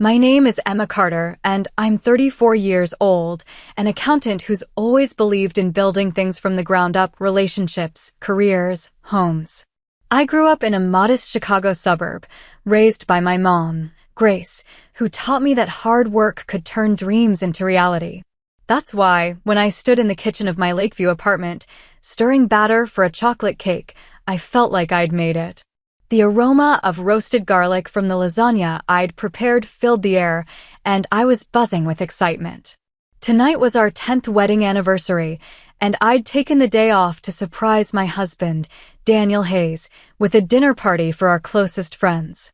My name is Emma Carter, and I'm 34 years old, an accountant who's always believed in building things from the ground up: relationships, careers, homes. I grew up in a modest Chicago suburb, raised by my mom, Grace, who taught me that hard work could turn dreams into reality. That's why, when I stood in the kitchen of my Lakeview apartment, stirring batter for a chocolate cake, I felt like I'd made it. The aroma of roasted garlic from the lasagna I'd prepared filled the air, and I was buzzing with excitement. Tonight was our 10th wedding anniversary, and I'd taken the day off to surprise my husband, Daniel Hayes, with a dinner party for our closest friends.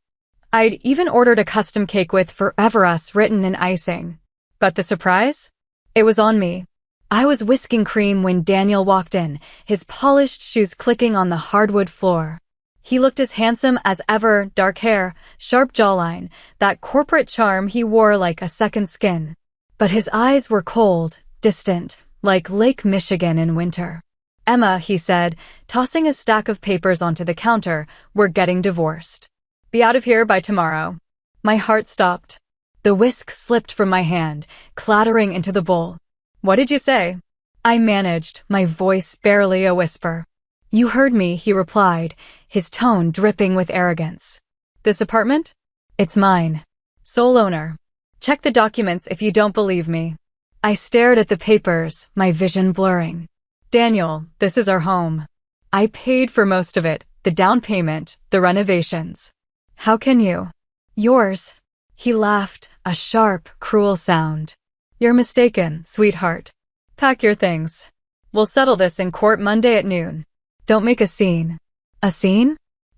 I'd even ordered a custom cake with "Forever Us" written in icing. But the surprise? It was on me. I was whisking cream when Daniel walked in, his polished shoes clicking on the hardwood floor. He looked as handsome as ever: dark hair, sharp jawline, that corporate charm he wore like a second skin. But his eyes were cold, distant, like Lake Michigan in winter. "Emma," he said, tossing a stack of papers onto the counter, "we're getting divorced. Be out of here by tomorrow." My heart stopped. The whisk slipped from my hand, clattering into the bowl. "What did you say?" I managed, my voice barely a whisper. "You heard me," he replied, his tone dripping with arrogance. "This apartment? It's mine. Sole owner. Check the documents if you don't believe me." I stared at the papers, my vision blurring. "Daniel, this is our home. I paid for most of it, the down payment, the renovations. How can you?" "Yours." He laughed, a sharp, cruel sound. "You're mistaken, sweetheart. Pack your things. We'll settle this in court Monday at noon. Don't make a scene." A scene?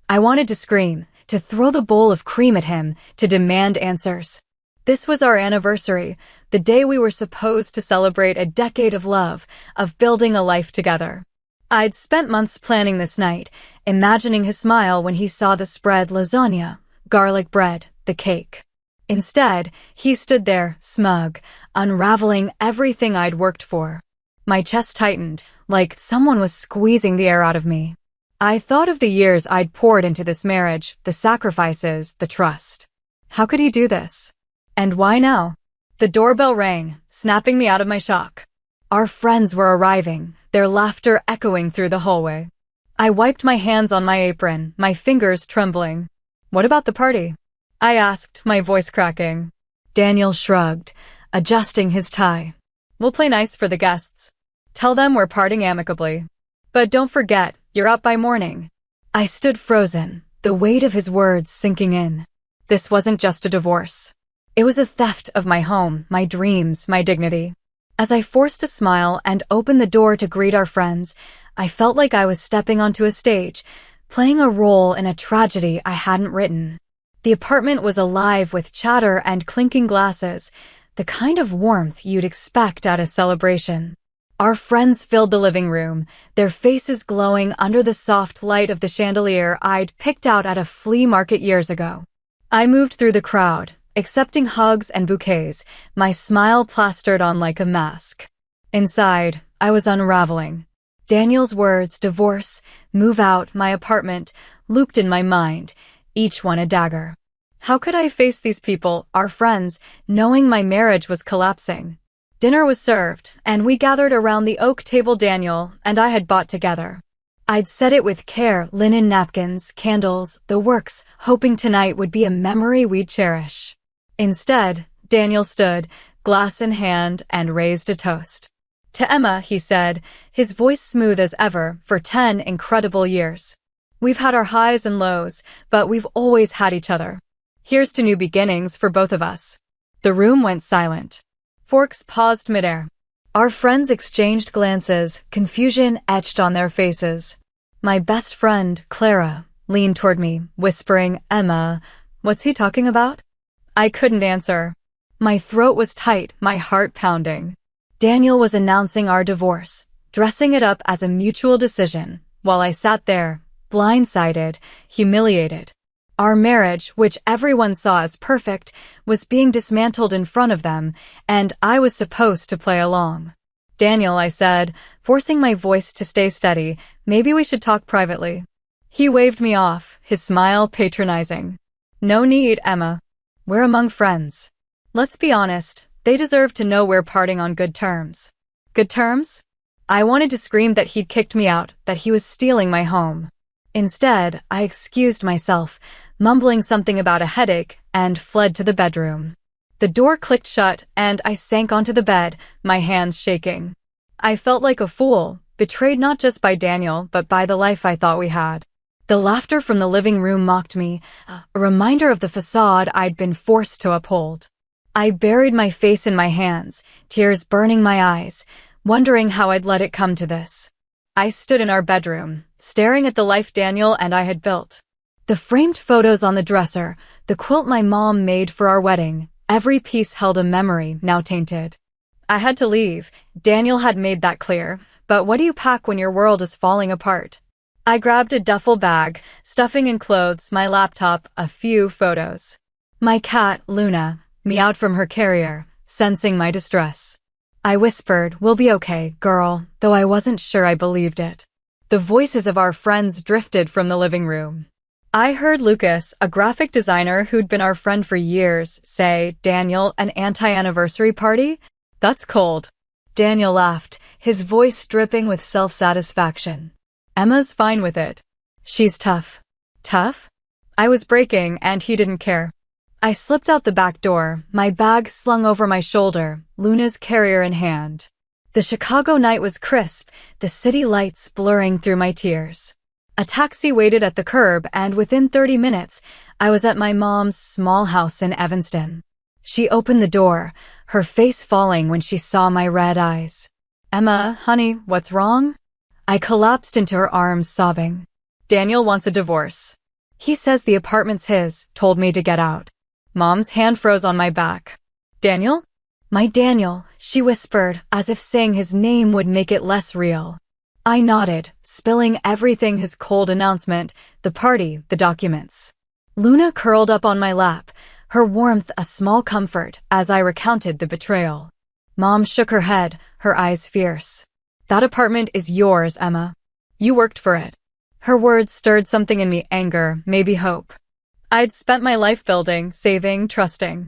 I wanted to scream, to throw the bowl of cream at him, to demand answers. This was our anniversary, the day we were supposed to celebrate a decade of love, of building a life together. I'd spent months planning this night, imagining his smile when he saw the spread: lasagna, garlic bread, the cake. Instead, he stood there, smug, unraveling everything I'd worked for. My chest tightened, like someone was squeezing the air out of me. I thought of the years I'd poured into this marriage, the sacrifices, the trust. How could he do this? And why now? The doorbell rang, snapping me out of my shock. Our friends were arriving, their laughter echoing through the hallway. I wiped my hands on my apron, my fingers trembling. "What about the party?" I asked, my voice cracking. Daniel shrugged, adjusting his tie. "We'll play nice for the guests. Tell them we're parting amicably. But don't forget, you're up by morning." I stood frozen, the weight of his words sinking in. This wasn't just a divorce. It was a theft of my home, my dreams, my dignity. As I forced a smile and opened the door to greet our friends, I felt like I was stepping onto a stage, playing a role in a tragedy I hadn't written. The apartment was alive with chatter and clinking glasses, the kind of warmth you'd expect at a celebration. Our friends filled the living room, their faces glowing under the soft light of the chandelier I'd picked out at a flea market years ago. I moved through the crowd, accepting hugs and bouquets, my smile plastered on like a mask. Inside, I was unraveling. Daniel's words: divorce, move out, my apartment, looped in my mind, each one a dagger. How could I face these people, our friends, knowing my marriage was collapsing? Dinner was served, and we gathered around the oak table Daniel and I had bought together. I'd set it with care: linen napkins, candles, the works, hoping tonight would be a memory we'd cherish. Instead, Daniel stood, glass in hand, and raised a toast. "To Emma," he said, his voice smooth as ever, "for 10 incredible years. We've had our highs and lows, but we've always had each other. Here's to new beginnings for both of us." The room went silent. Forks paused midair. Our friends exchanged glances, confusion etched on their faces. My best friend, Clara, leaned toward me, whispering, "Emma, what's he talking about?" I couldn't answer. My throat was tight, my heart pounding. Daniel was announcing our divorce, dressing it up as a mutual decision, while I sat there, blindsided, humiliated. Our marriage, which everyone saw as perfect, was being dismantled in front of them, and I was supposed to play along. "Daniel," I said, forcing my voice to stay steady, "maybe we should talk privately." He waved me off, his smile patronizing. "No need, Emma. We're among friends. Let's be honest, they deserve to know we're parting on good terms. Good terms? I wanted to scream that he'd kicked me out, that he was stealing my home. Instead, I excused myself, mumbling something about a headache, and fled to the bedroom. The door clicked shut, and I sank onto the bed, my hands shaking. I felt like a fool, betrayed not just by Daniel, but by the life I thought we had. The laughter from the living room mocked me, a reminder of the facade I'd been forced to uphold. I buried my face in my hands, tears burning my eyes, wondering how I'd let it come to this. I stood in our bedroom, staring at the life Daniel and I had built. The framed photos on the dresser, the quilt my mom made for our wedding, every piece held a memory now tainted. I had to leave. Daniel had made that clear, but what do you pack when your world is falling apart? I grabbed a duffel bag, stuffing in clothes, my laptop, a few photos. My cat, Luna, meowed from her carrier, sensing my distress. I whispered, "We'll be okay, girl," though I wasn't sure I believed it. The voices of our friends drifted from the living room. I heard Lucas, a graphic designer who'd been our friend for years, say, "Daniel, an anti-anniversary party? That's cold." Daniel laughed, his voice dripping with self-satisfaction. "Emma's fine with it. She's tough." Tough? I was breaking, and he didn't care. I slipped out the back door, my bag slung over my shoulder, Luna's carrier in hand. The Chicago night was crisp, the city lights blurring through my tears. A taxi waited at the curb, and within 30 minutes, I was at my mom's small house in Evanston. She opened the door, her face falling when she saw my red eyes. "Emma, honey, what's wrong?" I collapsed into her arms, sobbing. "Daniel wants a divorce. He says the apartment's his, told me to get out." Mom's hand froze on my back. "Daniel?" "My Daniel," she whispered, as if saying his name would make it less real. I nodded, spilling everything, his cold announcement, the party, the documents. Luna curled up on my lap, her warmth a small comfort as I recounted the betrayal. Mom shook her head, her eyes fierce. "That apartment is yours, Emma. You worked for it." Her words stirred something in me, anger, maybe hope. I'd spent my life building, saving, trusting.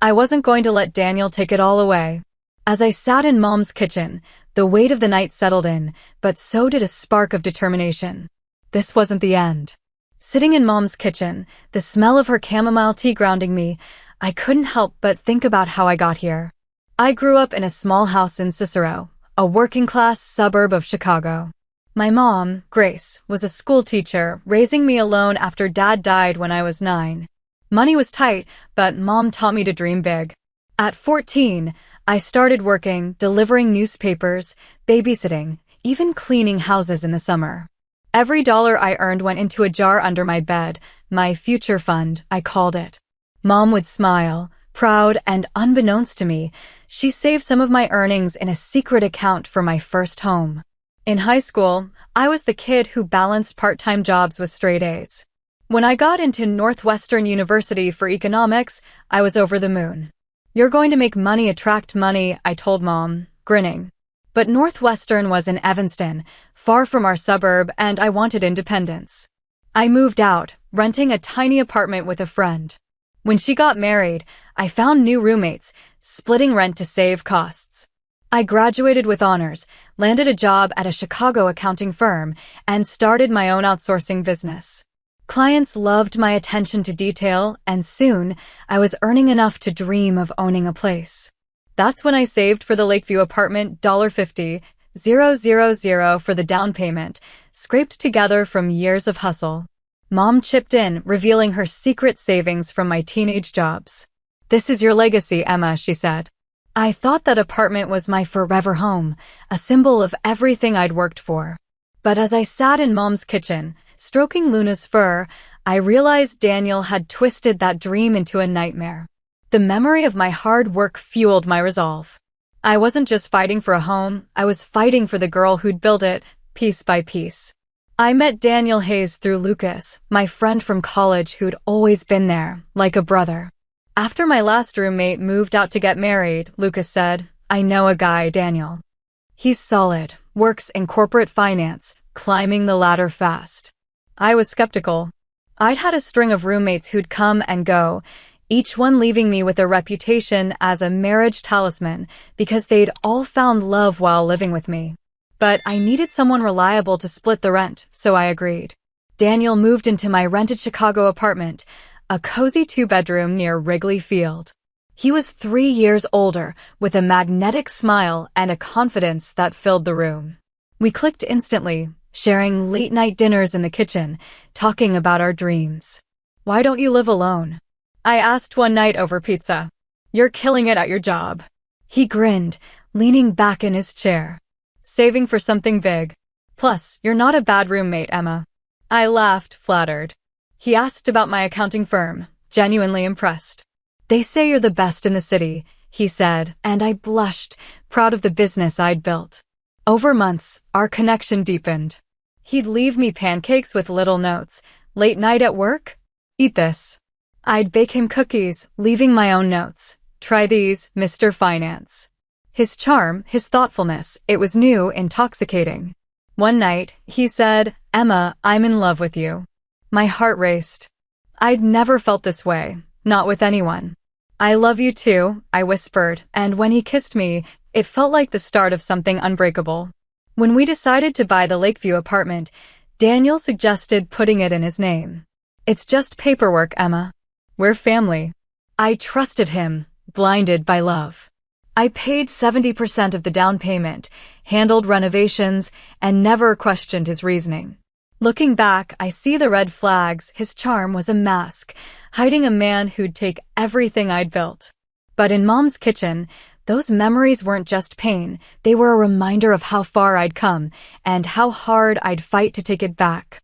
I wasn't going to let Daniel take it all away. As I sat in Mom's kitchen, the weight of the night settled in, but so did a spark of determination. This wasn't the end. Sitting in Mom's kitchen, the smell of her chamomile tea grounding me, I couldn't help but think about how I got here. I grew up in a small house in Cicero, a working-class suburb of Chicago. My mom, Grace, was a school teacher, raising me alone after Dad died when I was 9. Money was tight, but Mom taught me to dream big. At 14, I started working, delivering newspapers, babysitting, even cleaning houses in the summer. Every dollar I earned went into a jar under my bed, my future fund, I called it. Mom would smile, proud, and unbeknownst to me, she saved some of my earnings in a secret account for my first home. In high school, I was the kid who balanced part-time jobs with straight A's. When I got into Northwestern University for economics, I was over the moon. "You're going to make money attract money," I told Mom, grinning. But Northwestern was in Evanston, far from our suburb, and I wanted independence. I moved out, renting a tiny apartment with a friend. When she got married, I found new roommates, splitting rent to save costs. I graduated with honors, landed a job at a Chicago accounting firm, and started my own outsourcing business. Clients loved my attention to detail, and soon, I was earning enough to dream of owning a place. That's when I saved for the Lakeview apartment $50,000 for the down payment, scraped together from years of hustle. Mom chipped in, revealing her secret savings from my teenage jobs. "This is your legacy, Emma," she said. I thought that apartment was my forever home, a symbol of everything I'd worked for. But as I sat in Mom's kitchen, stroking Luna's fur, I realized Daniel had twisted that dream into a nightmare. The memory of my hard work fueled my resolve. I wasn't just fighting for a home, I was fighting for the girl who'd built it, piece by piece. I met Daniel Hayes through Lucas, my friend from college who'd always been there, like a brother. After my last roommate moved out to get married, Lucas said, "I know a guy, Daniel. He's solid, works in corporate finance, climbing the ladder fast." I was skeptical. I'd had a string of roommates who'd come and go, each one leaving me with a reputation as a marriage talisman because they'd all found love while living with me. But I needed someone reliable to split the rent, so I agreed. Daniel moved into my rented Chicago apartment, a cozy two-bedroom near Wrigley Field. He was 3 years older, with a magnetic smile and a confidence that filled the room. We clicked instantly, sharing late-night dinners in the kitchen, talking about our dreams. "Why don't you live alone?" I asked one night over pizza. "You're killing it at your job." He grinned, leaning back in his chair. "Saving for something big. Plus, you're not a bad roommate, Emma." I laughed, flattered. He asked about my accounting firm, genuinely impressed. "They say you're the best in the city," he said, and I blushed, proud of the business I'd built. Over months, our connection deepened. He'd leave me pancakes with little notes. "Late night at work? Eat this." I'd bake him cookies, leaving my own notes. "Try these, Mr. Finance." His charm, his thoughtfulness, it was new, intoxicating. One night, he said, "Emma, I'm in love with you." My heart raced. I'd never felt this way. Not with anyone. "I love you too," I whispered, and when he kissed me, it felt like the start of something unbreakable. When we decided to buy the Lakeview apartment, Daniel suggested putting it in his name. "It's just paperwork, Emma. We're family." I trusted him, blinded by love. I paid 70% of the down payment, handled renovations, and never questioned his reasoning. Looking back, I see the red flags. His charm was a mask, hiding a man who'd take everything I'd built. But in Mom's kitchen, those memories weren't just pain, they were a reminder of how far I'd come and how hard I'd fight to take it back.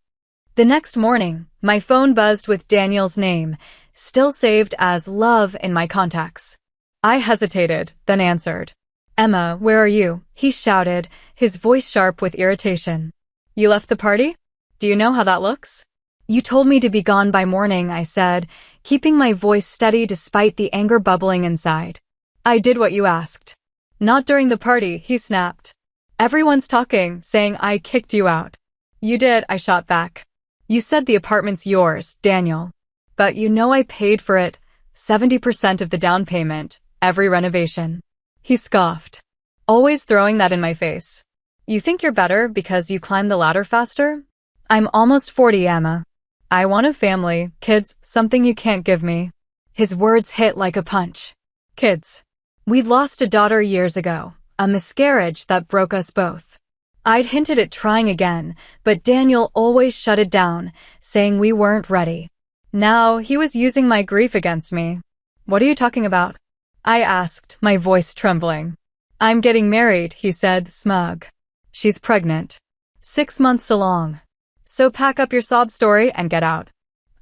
The next morning, my phone buzzed with Daniel's name, still saved as Love in my contacts. I hesitated, then answered. "Emma, where are you?" he shouted, his voice sharp with irritation. "You left the party? Do you know how that looks?" "You told me to be gone by morning," I said, keeping my voice steady despite the anger bubbling inside. "I did what you asked." "Not during the party," he snapped. "Everyone's talking, saying I kicked you out." "You did," I shot back. "You said the apartment's yours, Daniel. But you know I paid for it, 70% of the down payment, every renovation." He scoffed, always throwing that in my face. "You think you're better because you climb the ladder faster? I'm almost 40, Emma. I want a family, kids, something you can't give me." His words hit like a punch. Kids. We'd lost a daughter years ago, a miscarriage that broke us both. I'd hinted at trying again, but Daniel always shut it down, saying we weren't ready. Now he was using my grief against me. "What are you talking about?" I asked, my voice trembling. "I'm getting married," he said, smug. "She's pregnant. 6 months along. So pack up your sob story and get out."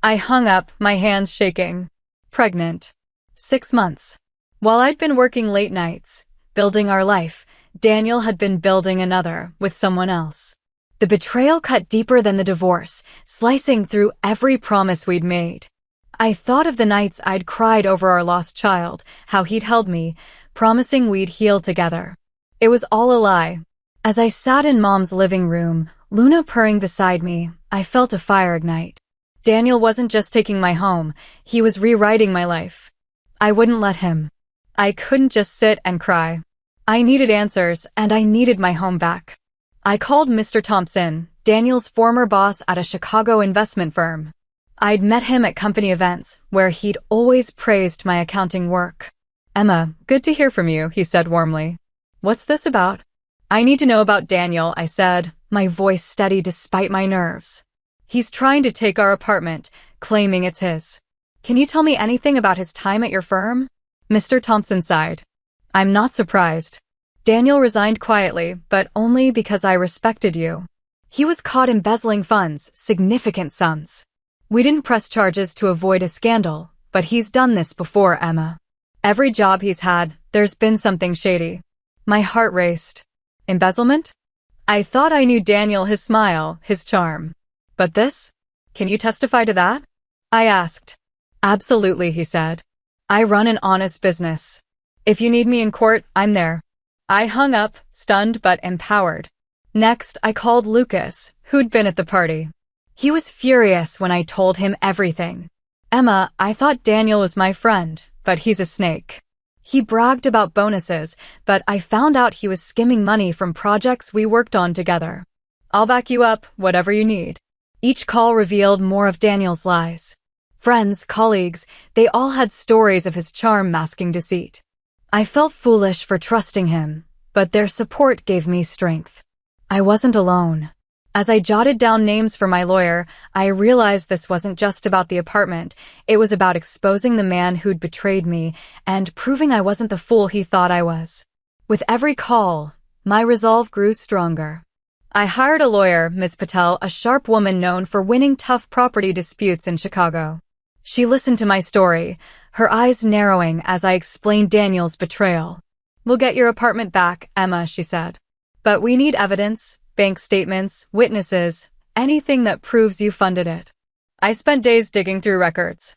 I hung up, my hands shaking. Pregnant. 6 months. While I'd been working late nights, building our life, Daniel had been building another, with someone else. The betrayal cut deeper than the divorce, slicing through every promise we'd made. I thought of the nights I'd cried over our lost child, how he'd held me, promising we'd heal together. It was all a lie. As I sat in Mom's living room, Luna purring beside me, I felt a fire ignite. Daniel wasn't just taking my home, he was rewriting my life. I wouldn't let him. I couldn't just sit and cry. I needed answers, and I needed my home back. I called Mr. Thompson, Daniel's former boss at a Chicago investment firm. I'd met him at company events, where he'd always praised my accounting work. "Emma, good to hear from you," he said warmly. "What's this about?" "I need to know about Daniel," I said, my voice steady despite my nerves. "He's trying to take our apartment, claiming it's his." "Can you tell me anything about his time at your firm?" Mr. Thompson sighed. "I'm not surprised. Daniel resigned quietly, but only because I respected you. He was caught embezzling funds, significant sums. We didn't press charges to avoid a scandal, but he's done this before, Emma. Every job he's had, there's been something shady." My heart raced. Embezzlement? I thought I knew Daniel, his smile, his charm. But this? Can you testify to that? I asked. "Absolutely," he said. "I run an honest business. If you need me in court, I'm there." I hung up, stunned but empowered. Next, I called Lucas, who'd been at the party. He was furious when I told him everything. Emma, I thought Daniel was my friend, but he's a snake. He bragged about bonuses, but I found out he was skimming money from projects we worked on together. I'll back you up, whatever you need. Each call revealed more of Daniel's lies. Friends, colleagues, they all had stories of his charm masking deceit. I felt foolish for trusting him, but their support gave me strength. I wasn't alone. As I jotted down names for my lawyer, I realized this wasn't just about the apartment. It was about exposing the man who'd betrayed me and proving I wasn't the fool he thought I was. With every call, my resolve grew stronger. I hired a lawyer, Ms. Patel, a sharp woman known for winning tough property disputes in Chicago. She listened to my story, her eyes narrowing as I explained Daniel's betrayal. "We'll get your apartment back, Emma," she said. "But we need evidence, bank statements, witnesses, anything that proves you funded it." I spent days digging through records.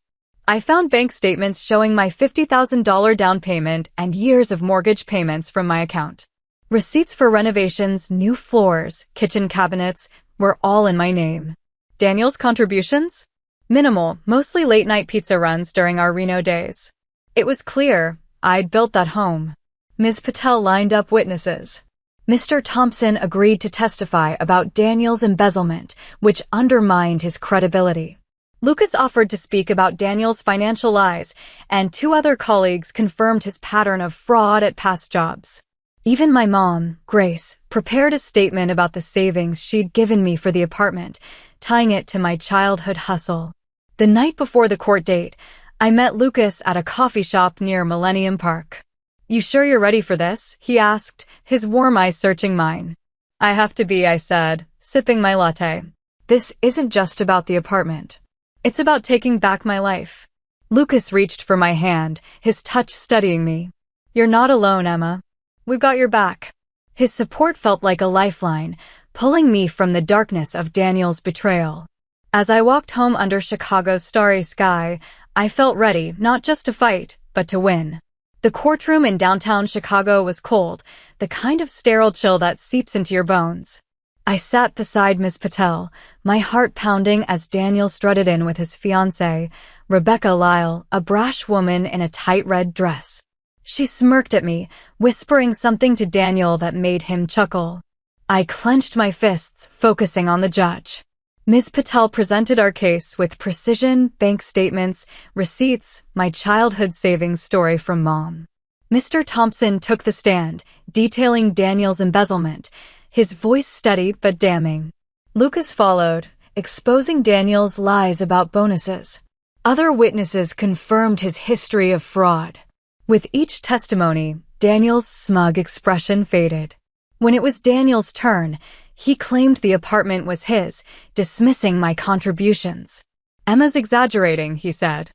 I found bank statements showing my $50,000 down payment and years of mortgage payments from my account. Receipts for renovations, new floors, kitchen cabinets were all in my name. Daniel's contributions? Minimal, mostly late-night pizza runs during our Reno days. It was clear I'd built that home. Ms. Patel lined up witnesses. Mr. Thompson agreed to testify about Daniel's embezzlement, which undermined his credibility. Lucas offered to speak about Daniel's financial lies, and 2 other colleagues confirmed his pattern of fraud at past jobs. Even my mom, Grace, prepared a statement about the savings she'd given me for the apartment, tying it to my childhood hustle. The night before the court date, I met Lucas at a coffee shop near Millennium Park. "You sure you're ready for this?" he asked, his warm eyes searching mine. "I have to be," I said, sipping my latte. "This isn't just about the apartment. It's about taking back my life." Lucas reached for my hand, his touch steadying me. "You're not alone, Emma. We've got your back." His support felt like a lifeline, pulling me from the darkness of Daniel's betrayal. As I walked home under Chicago's starry sky, I felt ready not just to fight, but to win. The courtroom in downtown Chicago was cold, the kind of sterile chill that seeps into your bones. I sat beside Ms. Patel, my heart pounding as Daniel strutted in with his fiancée, Rebecca Lyle, a brash woman in a tight red dress. She smirked at me, whispering something to Daniel that made him chuckle. I clenched my fists, focusing on the judge. Ms. Patel presented our case with precision, bank statements, receipts, my childhood savings story from Mom. Mr. Thompson took the stand, detailing Daniel's embezzlement, his voice steady but damning. Lucas followed, exposing Daniel's lies about bonuses. Other witnesses confirmed his history of fraud. With each testimony, Daniel's smug expression faded. When it was Daniel's turn, he claimed the apartment was his, dismissing my contributions. "Emma's exaggerating," he said.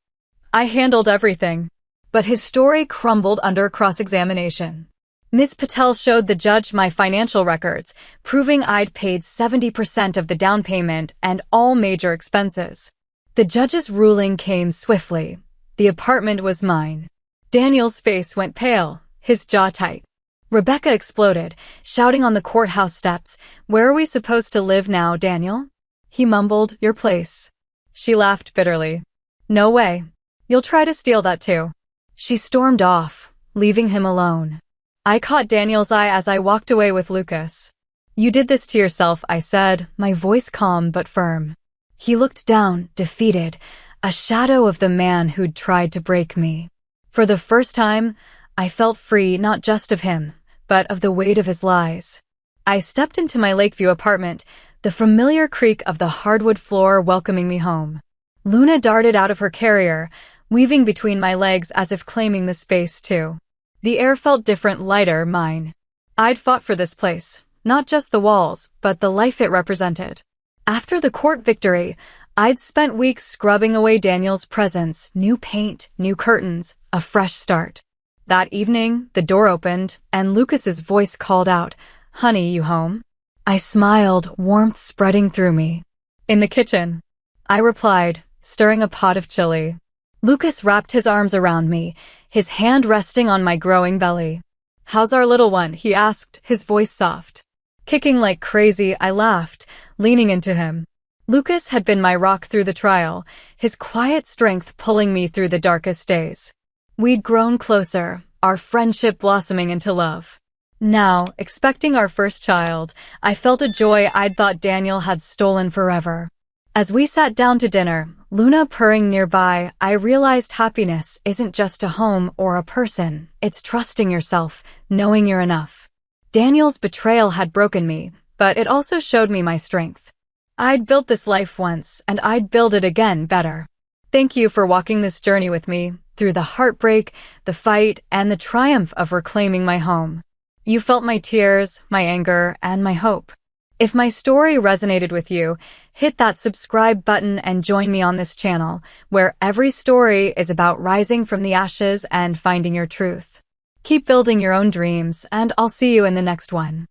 "I handled everything." But his story crumbled under cross-examination. Ms. Patel showed the judge my financial records, proving I'd paid 70% of the down payment and all major expenses. The judge's ruling came swiftly. The apartment was mine. Daniel's face went pale, his jaw tight. Rebecca exploded, shouting on the courthouse steps, "Where are we supposed to live now, Daniel?" He mumbled, "Your place." She laughed bitterly. "No way. You'll try to steal that too." She stormed off, leaving him alone. I caught Daniel's eye as I walked away with Lucas. "You did this to yourself," I said, my voice calm but firm. He looked down, defeated, a shadow of the man who'd tried to break me. For the first time, I felt free not just of him, but of the weight of his lies. I stepped into my Lakeview apartment, the familiar creak of the hardwood floor welcoming me home. Luna darted out of her carrier, weaving between my legs as if claiming the space too. The air felt different, lighter, mine. I'd fought for this place, not just the walls, but the life it represented. After the court victory, I'd spent weeks scrubbing away Daniel's presence, new paint, new curtains, a fresh start. That evening, the door opened, and Lucas's voice called out, "Honey, you home?" I smiled, warmth spreading through me. "In the kitchen," I replied, stirring a pot of chili. Lucas wrapped his arms around me, his hand resting on my growing belly. "How's our little one?" he asked, his voice soft. Kicking like crazy, I laughed, leaning into him. Lucas had been my rock through the trial, his quiet strength pulling me through the darkest days. We'd grown closer, our friendship blossoming into love. Now, expecting our first child, I felt a joy I'd thought Daniel had stolen forever. As we sat down to dinner, Luna purring nearby, I realized happiness isn't just a home or a person, it's trusting yourself, knowing you're enough. Daniel's betrayal had broken me, but it also showed me my strength. I'd built this life once, and I'd build it again better. Thank you for walking this journey with me, through the heartbreak, the fight, and the triumph of reclaiming my home. You felt my tears, my anger, and my hope. If my story resonated with you, hit that subscribe button and join me on this channel, where every story is about rising from the ashes and finding your truth. Keep building your own dreams, and I'll see you in the next one.